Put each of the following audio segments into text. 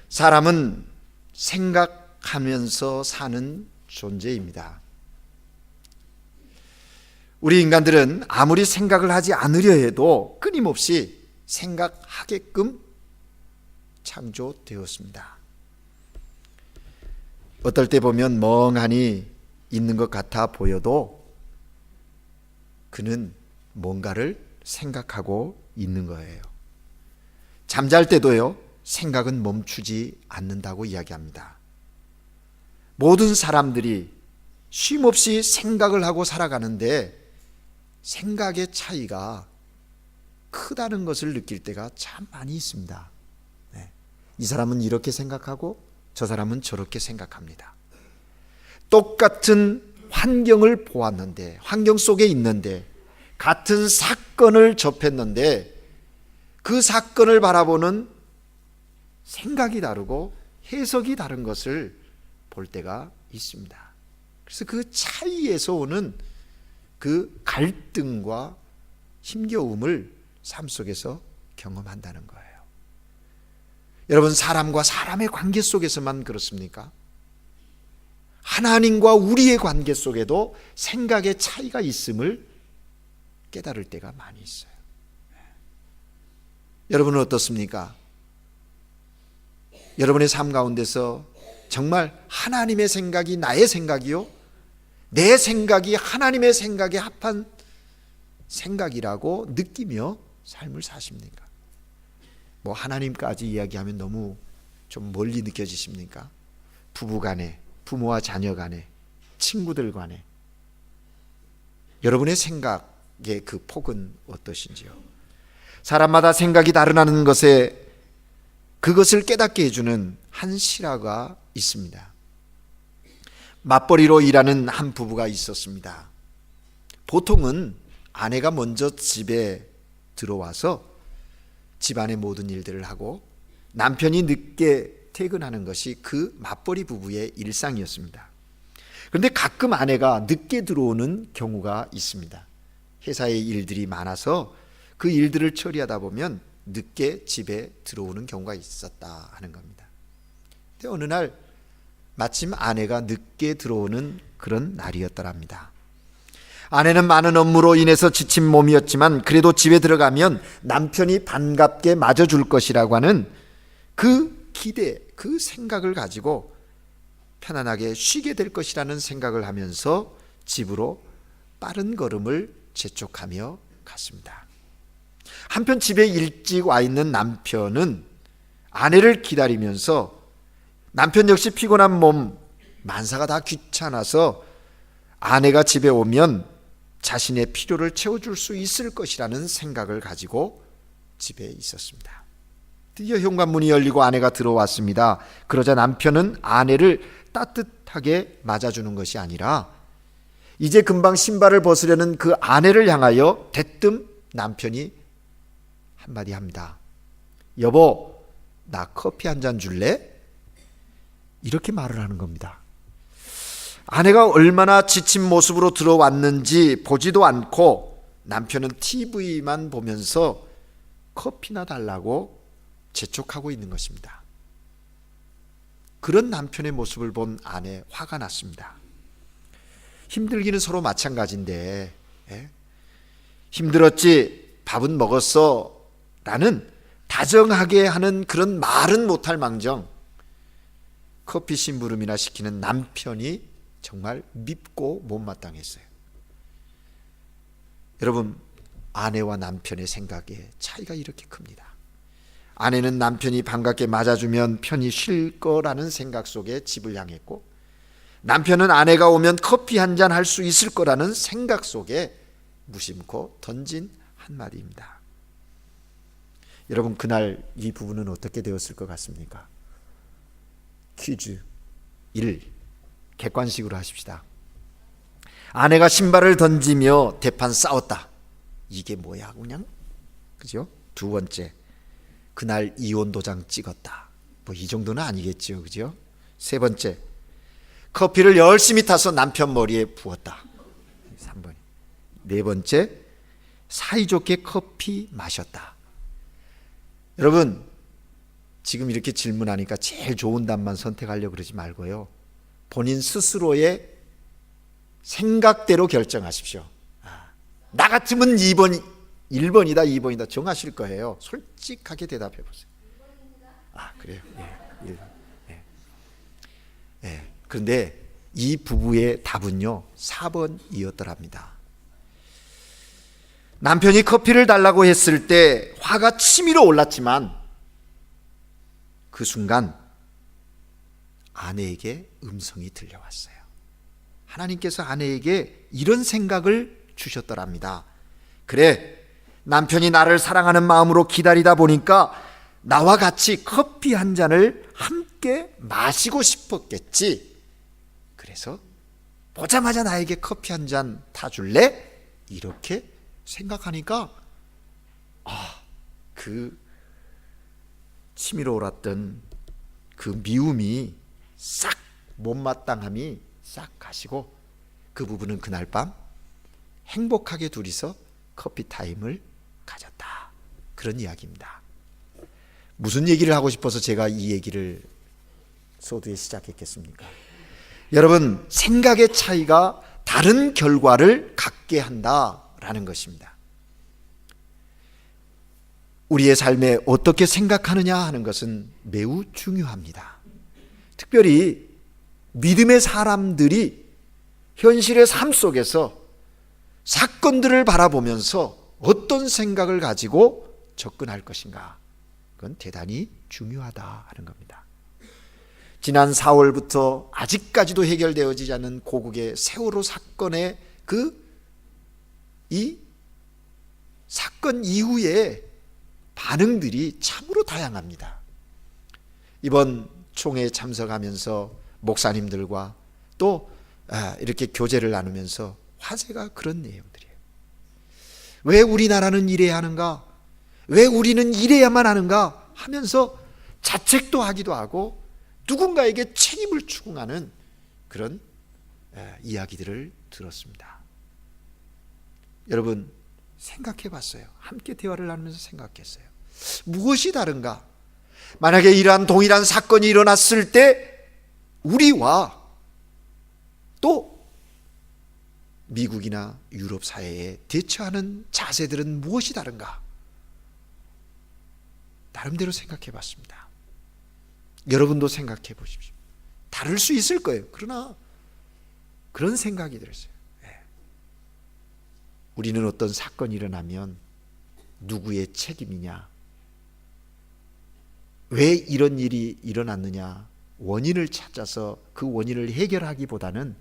사람은 생각하면서 사는 존재입니다. 우리 인간들은 아무리 생각을 하지 않으려 해도 끊임없이 생각하게끔 창조되었습니다. 어떨 때 보면 멍하니 있는 것 같아 보여도 그는 뭔가를 생각하고 있는 거예요. 잠잘 때도요, 생각은 멈추지 않는다고 이야기합니다. 모든 사람들이 쉼없이 생각을 하고 살아가는데 생각의 차이가 크다는 것을 느낄 때가 참 많이 있습니다. 이 사람은 이렇게 생각하고 저 사람은 저렇게 생각합니다. 똑같은 환경을 보았는데, 환경 속에 있는데, 같은 사건을 접했는데 그 사건을 바라보는 생각이 다르고 해석이 다른 것을 볼 때가 있습니다. 그래서 그 차이에서 오는 그 갈등과 힘겨움을 삶 속에서 경험한다는 거예요. 여러분, 사람과 사람의 관계 속에서만 그렇습니까? 하나님과 우리의 관계 속에도 생각의 차이가 있음을 깨달을 때가 많이 있어요. 여러분은 어떻습니까? 여러분의 삶 가운데서 정말 하나님의 생각이 나의 생각이요, 내 생각이 하나님의 생각에 합한 생각이라고 느끼며 삶을 사십니까? 뭐 하나님까지 이야기하면 너무 좀 멀리 느껴지십니까? 부부 간에, 부모와 자녀 간에, 친구들 간에 여러분의 생각의 그 폭은 어떠신지요? 사람마다 생각이 다르다는 것에 그것을 깨닫게 해주는 한 실화가 있습니다. 맞벌이로 일하는 한 부부가 있었습니다. 보통은 아내가 먼저 집에 들어와서 집안의 모든 일들을 하고 남편이 늦게 퇴근하는 것이 그 맞벌이 부부의 일상이었습니다. 그런데 가끔 아내가 늦게 들어오는 경우가 있습니다. 회사의 일들이 많아서 그 일들을 처리하다 보면 늦게 집에 들어오는 경우가 있었다 하는 겁니다. 근데 어느 날 마침 아내가 늦게 들어오는 그런 날이었더랍니다. 아내는 많은 업무로 인해서 지친 몸이었지만 그래도 집에 들어가면 남편이 반갑게 맞아줄 것이라고 하는 그 기대, 그 생각을 가지고 편안하게 쉬게 될 것이라는 생각을 하면서 집으로 빠른 걸음을 재촉하며 갔습니다. 한편 집에 일찍 와 있는 남편은 아내를 기다리면서 남편 역시 피곤한 몸, 만사가 다 귀찮아서 아내가 집에 오면 자신의 필요를 채워줄 수 있을 것이라는 생각을 가지고 집에 있었습니다. 드디어 현관문이 열리고 아내가 들어왔습니다. 그러자 남편은 아내를 따뜻하게 맞아주는 것이 아니라 이제 금방 신발을 벗으려는 그 아내를 향하여 대뜸 남편이 한마디 합니다. 여보, 나 커피 한 잔 줄래? 이렇게 말을 하는 겁니다. 아내가 얼마나 지친 모습으로 들어왔는지 보지도 않고 남편은 TV만 보면서 커피나 달라고 재촉하고 있는 것입니다. 그런 남편의 모습을 본 아내, 화가 났습니다. 힘들기는 서로 마찬가지인데, 힘들었지, 밥은 먹었어 라는 다정하게 하는 그런 말은 못할 망정 커피 심부름이나 시키는 남편이 정말 밉고 못마땅했어요. 여러분, 아내와 남편의 생각에 차이가 이렇게 큽니다. 아내는 남편이 반갑게 맞아주면 편히 쉴 거라는 생각 속에 집을 향했고, 남편은 아내가 오면 커피 한 잔 할 수 있을 거라는 생각 속에 무심코 던진 한마디입니다. 여러분, 그날 이 부부는 어떻게 되었을 것 같습니까? 퀴즈 1, 객관식으로 하십시다. 아내가 신발을 던지며 대판 싸웠다. 이게 뭐야 그냥? 그죠? 두 번째, 그날 이혼 도장 찍었다. 뭐 이 정도는 아니겠죠, 그죠? 세 번째, 커피를 열심히 타서 남편 머리에 부었다. 3번. 네 번째, 사이좋게 커피 마셨다. 여러분, 지금 이렇게 질문하니까 제일 좋은 답만 선택하려고 그러지 말고요, 본인 스스로의 생각대로 결정하십시오. 나 같으면 2번, 1번이다 2번이다 정하실 거예요. 솔직하게 대답해 보세요. 그래요? 예. 그런데 이 부부의 답은요 4번이었더랍니다. 남편이 커피를 달라고 했을 때 화가 치밀어 올랐지만 그 순간 아내에게 음성이 들려왔어요. 하나님께서 아내에게 이런 생각을 주셨더랍니다. 그래, 남편이 나를 사랑하는 마음으로 기다리다 보니까 나와 같이 커피 한 잔을 함께 마시고 싶었겠지. 그래서 보자마자 나에게 커피 한 잔 타줄래? 이렇게 생각하니까 그 치밀어 올랐던 그 미움이 싹, 못마땅함이 싹 가시고 그 부부는 그날 밤 행복하게 둘이서 커피 타임을 가졌다. 그런 이야기입니다. 무슨 얘기를 하고 싶어서 제가 이 얘기를 소두에 시작했겠습니까? 여러분, 생각의 차이가 다른 결과를 갖게 한다라는 것입니다. 우리의 삶에 어떻게 생각하느냐 하는 것은 매우 중요합니다. 특별히 믿음의 사람들이 현실의 삶 속에서 사건들을 바라보면서 어떤 생각을 가지고 접근할 것인가, 그건 대단히 중요하다 하는 겁니다. 지난 4월부터 아직까지도 해결되어지지 않은 고국의 세월호 사건의 이 사건 이후에 반응들이 참으로 다양합니다. 이번 총회에 참석하면서 목사님들과 또 이렇게 교제를 나누면서 화제가 그런 내용들이에요. 왜 우리나라는 이래야 하는가? 왜 우리는 이래야만 하는가? 하면서 자책도 하기도 하고 누군가에게 책임을 추궁하는 그런 이야기들을 들었습니다. 여러분, 생각해 봤어요. 함께 대화를 나누면서 생각했어요. 무엇이 다른가? 만약에 이러한 동일한 사건이 일어났을 때 우리와 또 미국이나 유럽 사회에 대처하는 자세들은 무엇이 다른가? 나름대로 생각해 봤습니다. 여러분도 생각해 보십시오. 다를 수 있을 거예요. 그러나 그런 생각이 들었어요. 우리는 어떤 사건이 일어나면 누구의 책임이냐, 왜 이런 일이 일어났느냐, 원인을 찾아서 그 원인을 해결하기보다는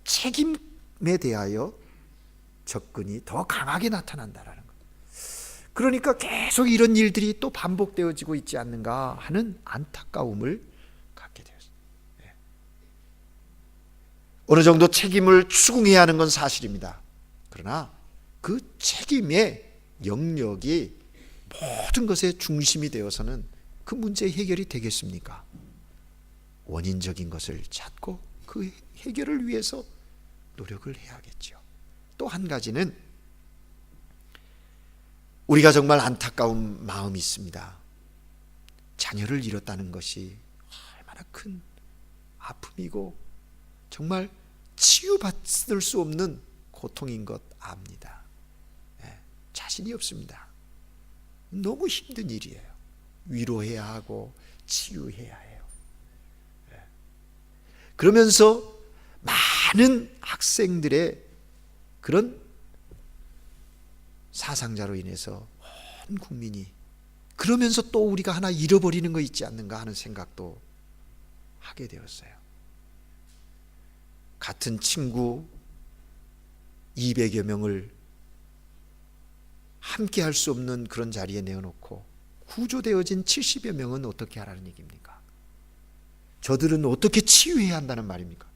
책임에 대하여 접근이 더 강하게 나타난다라는 것. 그러니까 계속 이런 일들이 또 반복되어지고 있지 않는가 하는 안타까움을 갖게 되었습니다. 어느 정도 책임을 추궁해야 하는 건 사실입니다. 그러나 그 책임의 영역이 모든 것의 중심이 되어서는 그 문제의 해결이 되겠습니까? 원인적인 것을 찾고 그 해결을 위해서 노력을 해야겠죠. 또 한 가지는 우리가 정말 안타까운 마음이 있습니다. 자녀를 잃었다는 것이 얼마나 큰 아픔이고 정말 치유받을 수 없는 고통인 것 압니다. 자신이 없습니다. 너무 힘든 일이에요. 위로해야 하고 치유해야 해요. 그러면서 많은 학생들의 그런 사상자로 인해서 온 국민이, 그러면서 또 우리가 하나 잃어버리는 거 있지 않는가 하는 생각도 하게 되었어요. 같은 친구 200여 명을 함께 할 수 없는 그런 자리에 내어놓고 구조되어진 70여 명은 어떻게 하라는 얘기입니까? 저들은 어떻게 치유해야 한다는 말입니까?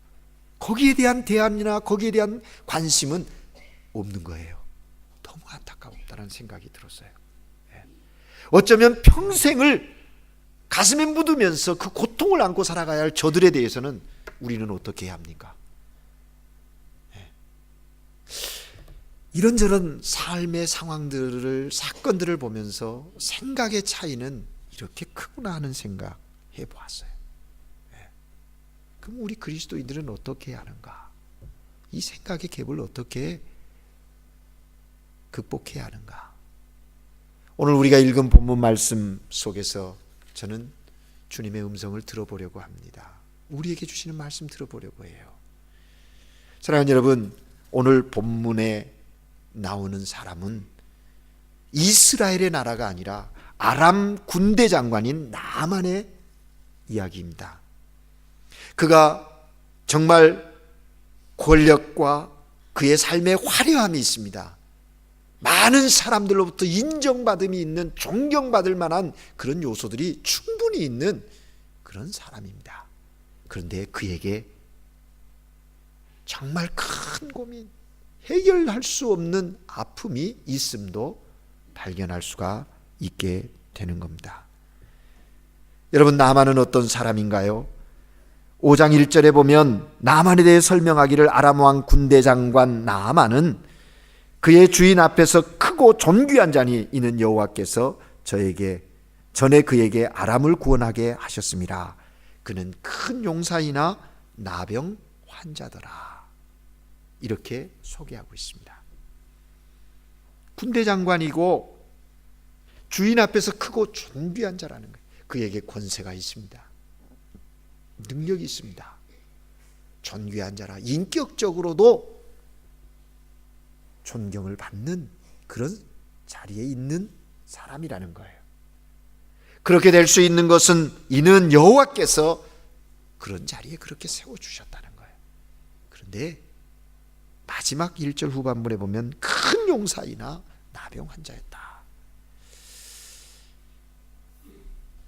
거기에 대한 대안이나 거기에 대한 관심은 없는 거예요. 너무 안타깝다는 생각이 들었어요. 어쩌면 평생을 가슴에 묻으면서 그 고통을 안고 살아가야 할 저들에 대해서는 우리는 어떻게 해야 합니까? 이런저런 삶의 상황들을, 사건들을 보면서 생각의 차이는 이렇게 크구나 하는 생각 해보았어요. 그럼 우리 그리스도인들은 어떻게 하는가? 이 생각의 갭을 어떻게 극복해야 하는가? 오늘 우리가 읽은 본문 말씀 속에서 저는 주님의 음성을 들어보려고 합니다. 우리에게 주시는 말씀 들어보려고 해요. 사랑하는 여러분, 오늘 본문에 나오는 사람은 이스라엘의 나라가 아니라 아람 군대 장관인 나만의 이야기입니다. 그가 정말 권력과 그의 삶의 화려함이 있습니다. 많은 사람들로부터 인정받음이 있는, 존경받을 만한 그런 요소들이 충분히 있는 그런 사람입니다. 그런데 그에게 정말 큰 고민, 해결할 수 없는 아픔이 있음도 발견할 수가 있게 되는 겁니다. 여러분, 나만은 어떤 사람인가요? 5장 1절에 보면 나만에 대해 설명하기를 아람 왕 군대 장관 나만은 그의 주인 앞에서 크고 존귀한 자니 이는 여호와께서 전에 그에게 아람을 구원하게 하셨습니다. 그는 큰 용사이나 나병 환자더라. 이렇게 소개하고 있습니다. 군대 장관이고 주인 앞에서 크고 존귀한 자라는 거예요. 그에게 권세가 있습니다. 능력이 있습니다. 존귀한 자라, 인격적으로도 존경을 받는 그런 자리에 있는 사람이라는 거예요. 그렇게 될 수 있는 것은 이는 여호와께서 그런 자리에 그렇게 세워주셨다는 거예요. 그런데 마지막 1절 후반부에 보면 큰 용사이나 나병 환자였다.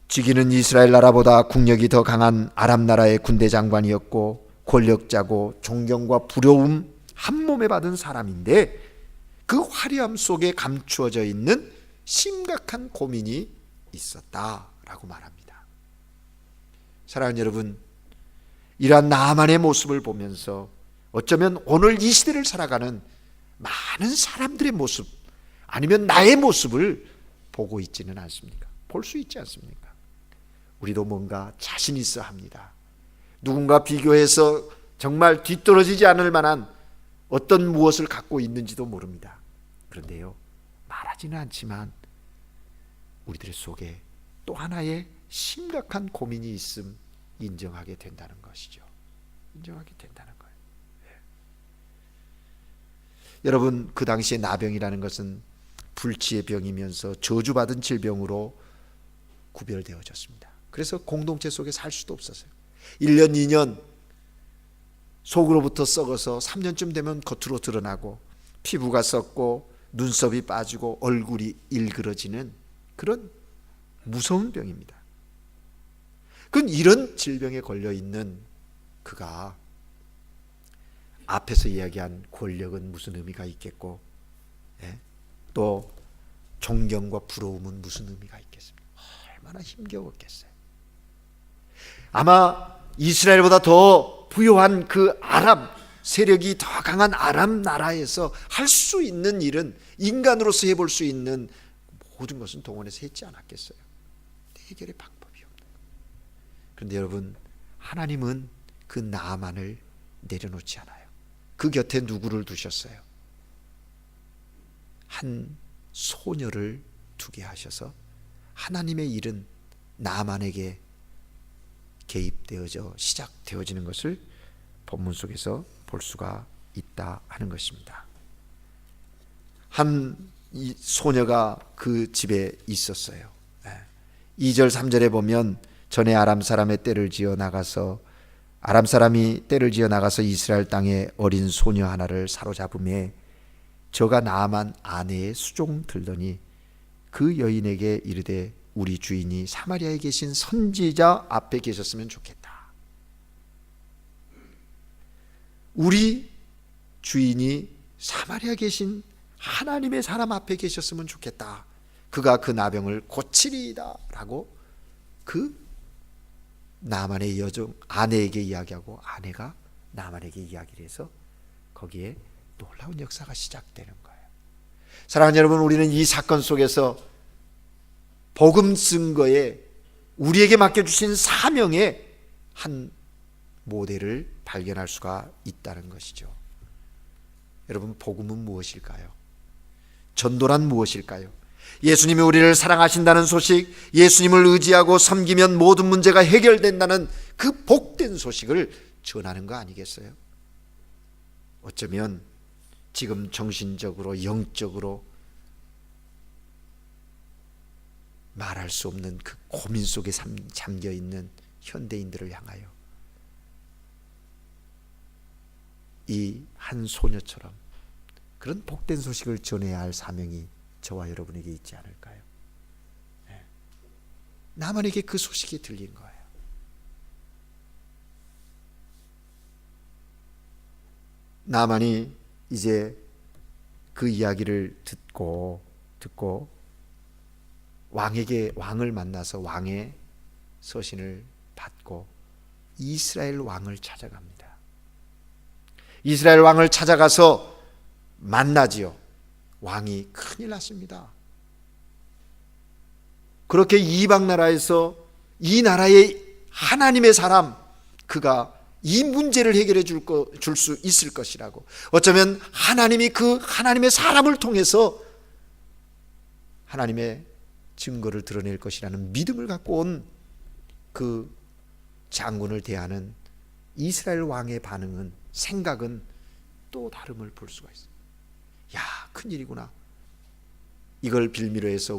지기는 이스라엘 나라보다 국력이 더 강한 아람 나라의 군대 장관이었고 권력자고 존경과 부러움 한 몸에 받은 사람인데 그 화려함 속에 감추어져 있는 심각한 고민이 있었다라고 말합니다. 사랑하는 여러분, 이러한 나만의 모습을 보면서 어쩌면 오늘 이 시대를 살아가는 많은 사람들의 모습 아니면 나의 모습을 보고 있지는 않습니까? 볼 수 있지 않습니까? 우리도 뭔가 자신 있어 합니다. 누군가 비교해서 정말 뒤떨어지지 않을 만한 어떤 무엇을 갖고 있는지도 모릅니다. 그런데요, 말하지는 않지만 우리들 속에 또 하나의 심각한 고민이 있음 인정하게 된다는 것이죠. 인정하게 된다는 거예요. 네. 여러분, 그 당시에 나병이라는 것은 불치의 병이면서 저주받은 질병으로 구별되어졌습니다. 그래서 공동체 속에 살 수도 없었어요. 1년, 2년 속으로부터 썩어서 3년쯤 되면 겉으로 드러나고 피부가 썩고 눈썹이 빠지고 얼굴이 일그러지는 그런 무서운 병입니다. 그건 이런 질병에 걸려있는 그가 앞에서 이야기한 권력은 무슨 의미가 있겠고, 또 존경과 부러움은 무슨 의미가 있겠습니까? 얼마나 힘겨웠겠어요. 아마 이스라엘보다 더 부유한 그 아람 세력이 더 강한 아람 나라에서 할 수 있는 일은 인간으로서 해볼 수 있는 모든 것은 동원해서 했지 않았겠어요. 해결의 방법이 없는 거예요. 그런데 여러분, 하나님은 그 나만을 내려놓지 않아요. 그 곁에 누구를 두셨어요? 한 소녀를 두게 하셔서 하나님의 일은 나만에게 개입되어져 시작되어지는 것을 본문 속에서 볼 수가 있다 하는 것입니다. 한 소녀가 그 집에 있었어요. 2절 3절에 보면 전에 아람 사람이 떼를 지어 나가서 이스라엘 땅에 어린 소녀 하나를 사로잡음에 저가 나아만 아내의 수종 들더니 그 여인에게 이르되 우리 주인이 사마리아에 계신 선지자 앞에 계셨으면 좋겠다. 우리 주인이 사마리아에 계신 하나님의 사람 앞에 계셨으면 좋겠다. 그가 그 나병을 고치리이다 라고 그 나만의 여종 아내에게 이야기하고 아내가 나만에게 이야기를 해서 거기에 놀라운 역사가 시작되는 거예요. 사랑하는 여러분, 우리는 이 사건 속에서 복음 증거에 우리에게 맡겨주신 사명의 한 모델을 발견할 수가 있다는 것이죠. 여러분, 복음은 무엇일까요? 전도란 무엇일까요? 예수님이 우리를 사랑하신다는 소식, 예수님을 의지하고 섬기면 모든 문제가 해결된다는 그 복된 소식을 전하는 거 아니겠어요? 어쩌면 지금 정신적으로, 영적으로 말할 수 없는 그 고민 속에 잠겨 있는 현대인들을 향하여 이 한 소녀처럼 그런 복된 소식을 전해야 할 사명이 저와 여러분에게 있지 않을까요? 나만에게 그 소식이 들린 거예요. 나만이 이제 그 이야기를 듣고 왕을 만나서 왕의 서신을 받고 이스라엘 왕을 찾아갑니다. 이스라엘 왕을 찾아가서 만나지요. 왕이 큰일 났습니다. 그렇게 이방 나라에서 이 나라의 하나님의 사람, 그가 이 문제를 해결해 줄 수 있을 것이라고, 어쩌면 하나님이 그 하나님의 사람을 통해서 하나님의 증거를 드러낼 것이라는 믿음을 갖고 온 그 장군을 대하는 이스라엘 왕의 반응은, 생각은 또 다름을 볼 수가 있어요. 야, 큰일이구나. 이걸 빌미로 해서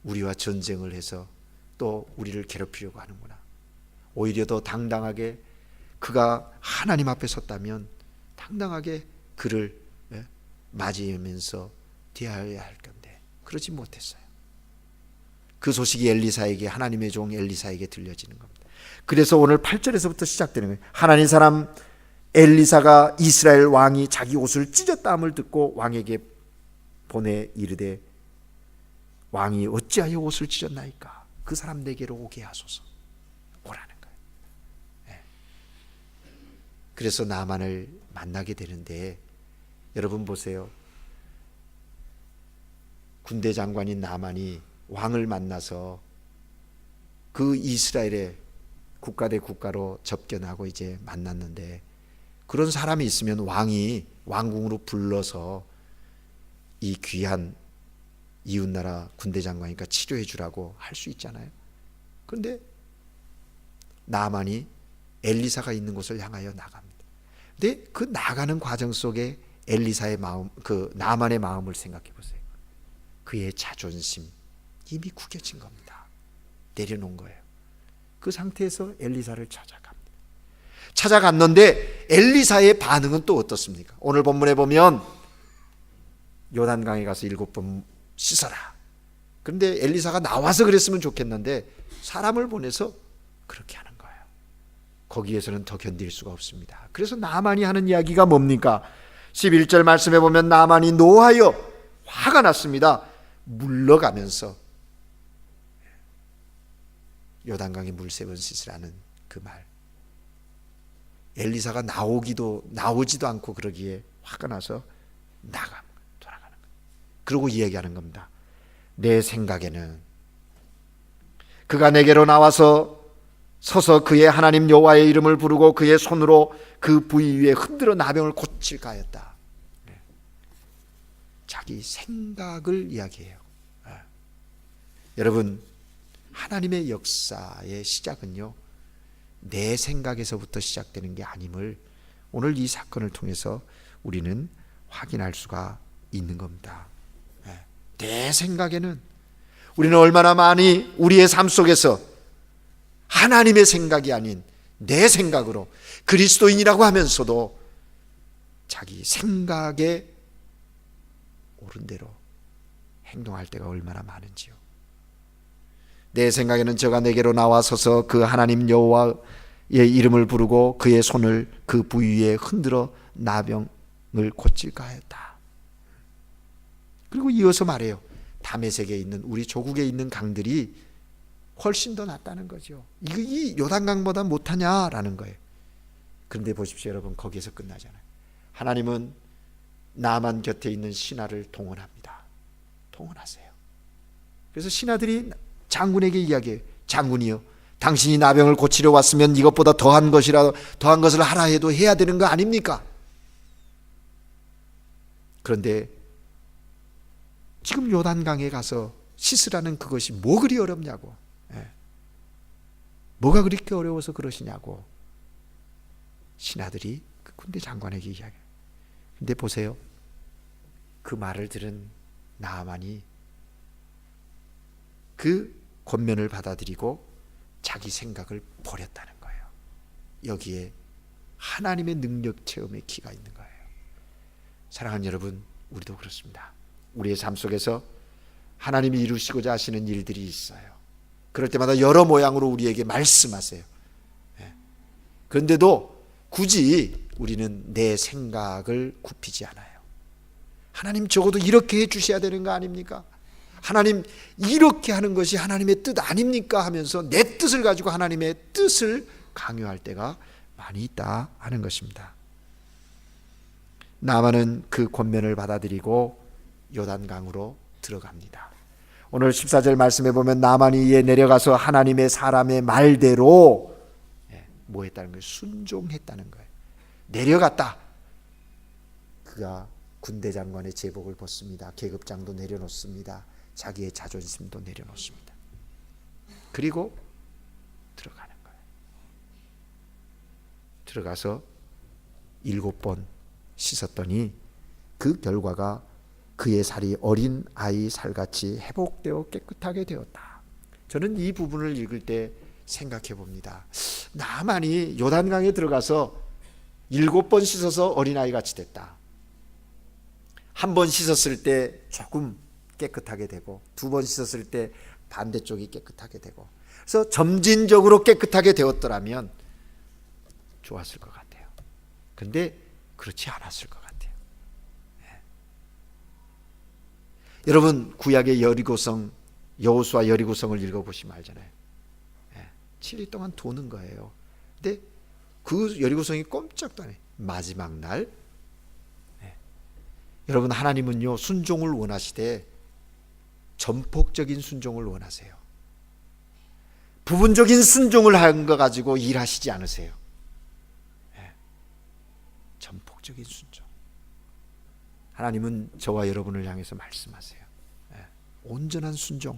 우리와 전쟁을 해서 또 우리를 괴롭히려고 하는구나. 오히려 더 당당하게, 그가 하나님 앞에 섰다면 당당하게 그를 맞이하면서 대하여야 할 건데 그러지 못했어요. 그 소식이 엘리사에게, 하나님의 종 엘리사에게 들려지는 겁니다. 그래서 오늘 8절에서부터 시작되는 거예요. 하나님 사람 엘리사가 이스라엘 왕이 자기 옷을 찢었다함을 듣고 왕에게 보내 이르되, 왕이 어찌하여 옷을 찢었나이까? 그 사람 내게로 오게 하소서. 오라는 거예요. 그래서 나만을 만나게 되는데, 여러분 보세요. 군대 장관인 나만이 왕을 만나서 그 이스라엘의 국가 대 국가로 접견하고 이제 만났는데, 그런 사람이 있으면 왕이 왕궁으로 불러서 이 귀한 이웃나라 군대 장관이니까 치료해 주라고 할 수 있잖아요. 그런데 나만이 엘리사가 있는 곳을 향하여 나갑니다. 근데 그 나가는 과정 속에 엘리사의 마음, 그 나만의 마음을 생각해 보세요. 그의 자존심 이미 구겨진 겁니다. 내려놓은 거예요. 그 상태에서 엘리사를 찾아갔는데 엘리사의 반응은 또 어떻습니까? 오늘 본문에 보면 요단강에 가서 7번 씻어라. 그런데 엘리사가 나와서 그랬으면 좋겠는데 사람을 보내서 그렇게 하는 거예요. 거기에서는 더 견딜 수가 없습니다. 그래서 나만이 하는 이야기가 뭡니까? 11절 말씀에 보면 나만이 노하여 화가 났습니다. 물러가면서 요단강에 물 3번 씻으라는 그 말. 엘리사가 나오지도 않고 그러기에 화가 나서 돌아가는 거예요. 그러고 이야기하는 겁니다. 내 생각에는 그가 내게로 나와서 서서 그의 하나님 여호와의 이름을 부르고 그의 손으로 그 부위 위에 흔들어 나병을 고칠까 하였다. 자기 생각을 이야기해요. 여러분, 하나님의 역사의 시작은요, 내 생각에서부터 시작되는 게 아님을 오늘 이 사건을 통해서 우리는 확인할 수가 있는 겁니다. 내 생각에는 우리는 얼마나 많이 우리의 삶 속에서 하나님의 생각이 아닌 내 생각으로 그리스도인이라고 하면서도 자기 생각에 옳은 대로 행동할 때가 얼마나 많은지요. 내 생각에는 저가 내게로 나와서서 그 하나님 여호와의 이름을 부르고 그의 손을 그 부위에 흔들어 나병을 고칠까 하였다. 그리고 이어서 말해요. 다메섹에 있는, 우리 조국에 있는 강들이 훨씬 더 낫다는 거죠. 이 요단강보다 못하냐라는 거예요. 그런데 보십시오 여러분, 거기에서 끝나잖아요. 하나님은 나만 곁에 있는 신하를 동원합니다. 동원하세요. 그래서 신하들이 장군에게 이야기해요. 장군이요, 당신이 나병을 고치려 왔으면 이것보다 더한 것을 하라 해도 해야 되는 거 아닙니까? 그런데 지금 요단강에 가서 씻으라는 그것이 뭐 그리 어렵냐고. 뭐가 그렇게 어려워서 그러시냐고 신하들이 그 군대 장관에게 이야기해요. 근데 보세요, 그 말을 들은 나아만이 그 권면을 받아들이고 자기 생각을 버렸다는 거예요. 여기에 하나님의 능력 체험의 키가 있는 거예요. 사랑하는 여러분, 우리도 그렇습니다. 우리의 삶 속에서 하나님이 이루시고자 하시는 일들이 있어요. 그럴 때마다 여러 모양으로 우리에게 말씀하세요. 그런데도 굳이 우리는 내 생각을 굽히지 않아요. 하나님, 적어도 이렇게 해 주셔야 되는 거 아닙니까? 하나님, 이렇게 하는 것이 하나님의 뜻 아닙니까? 하면서 내 뜻을 가지고 하나님의 뜻을 강요할 때가 많이 있다 하는 것입니다. 나만은 그 권면을 받아들이고 요단강으로 들어갑니다. 오늘 14절 말씀에 보면 나만이 이에 내려가서 하나님의 사람의 말대로 뭐 했다는 거예요? 순종했다는 거예요. 내려갔다. 그가 군대 장관의 제복을 벗습니다. 계급장도 내려놓습니다. 자기의 자존심도 내려놓습니다. 그리고 들어가는 거예요. 들어가서 7번 씻었더니 그 결과가 그의 살이 어린 아이 살같이 회복되어 깨끗하게 되었다. 저는 이 부분을 읽을 때 생각해 봅니다. 나만이 요단강에 들어가서 7번 씻어서 어린아이 같이 됐다. 한 번 씻었을 때 조금 깨끗하게 되고, 2번 씻었을 때 반대쪽이 깨끗하게 되고, 그래서 점진적으로 깨끗하게 되었더라면 좋았을 것 같아요. 근데 그렇지 않았을 것 같아요. 여러분, 구약의 여리고성, 여호수아 여리고성을 읽어보시면 알잖아요. 7일 동안 도는 거예요. 근데 그 여리고성이 꼼짝도 안 해요. 마지막 날, 여러분, 하나님은요 순종을 원하시되 전폭적인 순종을 원하세요. 부분적인 순종을 한 거 가지고 일하시지 않으세요. 전폭적인 순종. 하나님은 저와 여러분을 향해서 말씀하세요. 온전한 순종,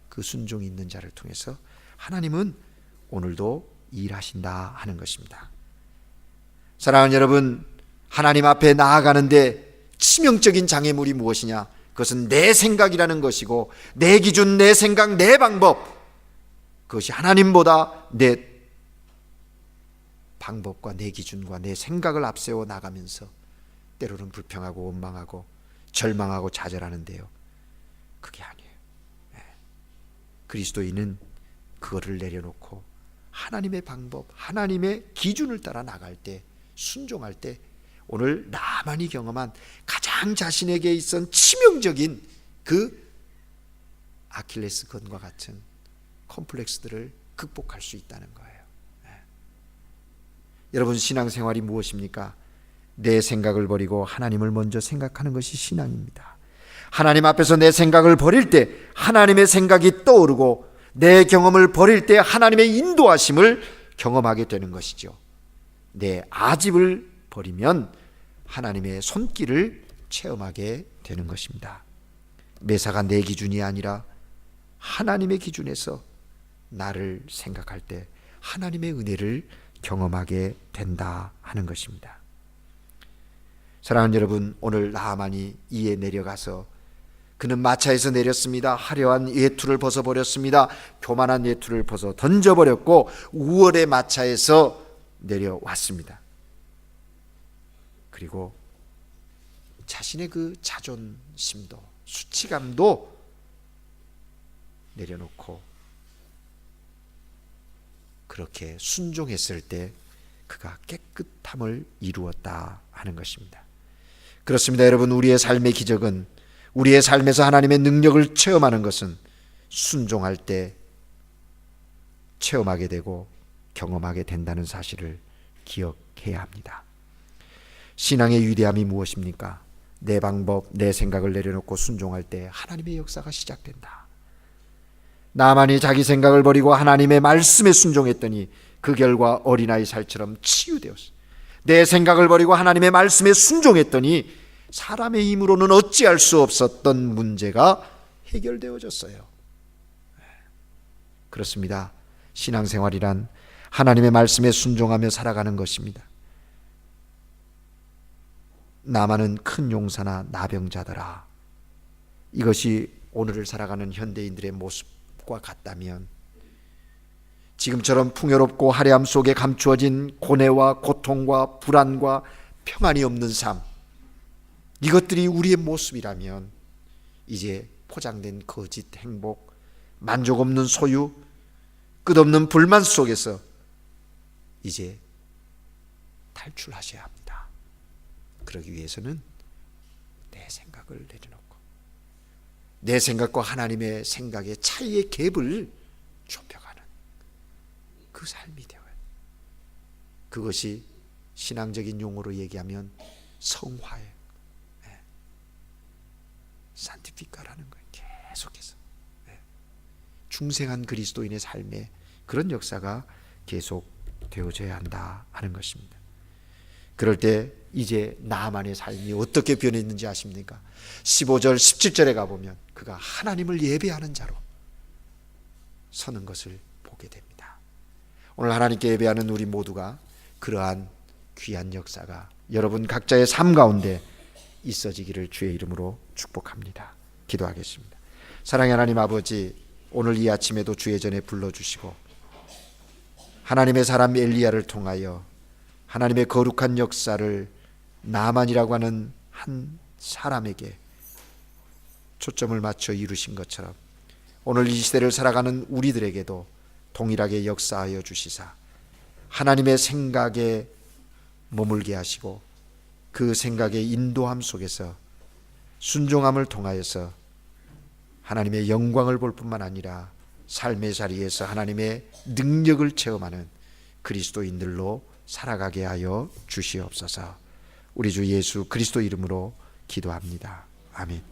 그 순종이 있는 자를 통해서 하나님은 오늘도 일하신다 하는 것입니다. 사랑하는 여러분, 하나님 앞에 나아가는데 치명적인 장애물이 무엇이냐? 그것은 내 생각이라는 것이고, 내 기준, 내 생각, 내 방법, 그것이 하나님보다 내 방법과 내 기준과 내 생각을 앞세워 나가면서 때로는 불평하고 원망하고 절망하고 좌절하는데요, 그게 아니에요. 그리스도인은 그거를 내려놓고 하나님의 방법, 하나님의 기준을 따라 나갈 때, 순종할 때 오늘 나만이 경험한 가장 자신에게 있던 치명적인 그 아킬레스건과 같은 컴플렉스들을 극복할 수 있다는 거예요. 여러분, 신앙생활이 무엇입니까? 내 생각을 버리고 하나님을 먼저 생각하는 것이 신앙입니다. 하나님 앞에서 내 생각을 버릴 때 하나님의 생각이 떠오르고, 내 경험을 버릴 때 하나님의 인도하심을 경험하게 되는 것이죠. 내 아집을 버리면 하나님의 손길을 체험하게 되는 것입니다. 매사가 내 기준이 아니라 하나님의 기준에서 나를 생각할 때 하나님의 은혜를 경험하게 된다 하는 것입니다. 사랑하는 여러분, 오늘 나아만이 이에 내려가서, 그는 마차에서 내렸습니다. 화려한 외투를 벗어버렸습니다. 교만한 외투를 벗어 던져버렸고 우월의 마차에서 내려왔습니다. 그리고 자신의 그 자존심도 수치감도 내려놓고 그렇게 순종했을 때 그가 깨끗함을 이루었다 하는 것입니다. 그렇습니다. 여러분, 우리의 삶의 기적은, 우리의 삶에서 하나님의 능력을 체험하는 것은 순종할 때 체험하게 되고 경험하게 된다는 사실을 기억해야 합니다. 신앙의 위대함이 무엇입니까? 내 방법, 내 생각을 내려놓고 순종할 때 하나님의 역사가 시작된다. 나만이 자기 생각을 버리고 하나님의 말씀에 순종했더니 그 결과 어린아이 살처럼 치유되었어. 내 생각을 버리고 하나님의 말씀에 순종했더니 사람의 힘으로는 어찌할 수 없었던 문제가 해결되어졌어요. 그렇습니다. 신앙생활이란 하나님의 말씀에 순종하며 살아가는 것입니다. 나만은 큰 용사나 나병자더라. 이것이 오늘을 살아가는 현대인들의 모습과 같다면 지금처럼 풍요롭고 화려함 속에 감추어진 고뇌와 고통과 불안과 평안이 없는 삶, 이것들이 우리의 모습이라면 이제 포장된 거짓 행복, 만족 없는 소유, 끝없는 불만 속에서 이제 탈출하셔야 합니다. 그러기 위해서는 내 생각을 내려놓고 내 생각과 하나님의 생각의 차이의 갭을 좁혀가는 그 삶이 되어요. 그것이 신앙적인 용어로 얘기하면 성화예요. 산티피카라는 거예요. 계속해서 중생한 그리스도인의 삶에 그런 역사가 계속 되어져야 한다 하는 것입니다. 그럴 때 이제 나만의 삶이 어떻게 변했는지 아십니까? 15절 17절에 가보면 그가 하나님을 예배하는 자로 서는 것을 보게 됩니다. 오늘 하나님께 예배하는 우리 모두가 그러한 귀한 역사가 여러분 각자의 삶 가운데 있어지기를 주의 이름으로 축복합니다. 기도하겠습니다. 사랑의 하나님 아버지, 오늘 이 아침에도 주의 전에 불러주시고 하나님의 사람 엘리야를 통하여 하나님의 거룩한 역사를 나만이라고 하는 한 사람에게 초점을 맞춰 이루신 것처럼 오늘 이 시대를 살아가는 우리들에게도 동일하게 역사하여 주시사 하나님의 생각에 머물게 하시고 그 생각의 인도함 속에서 순종함을 통하여서 하나님의 영광을 볼 뿐만 아니라 삶의 자리에서 하나님의 능력을 체험하는 그리스도인들로 살아가게 하여 주시옵소서. 우리 주 예수 그리스도 이름으로 기도합니다. 아멘.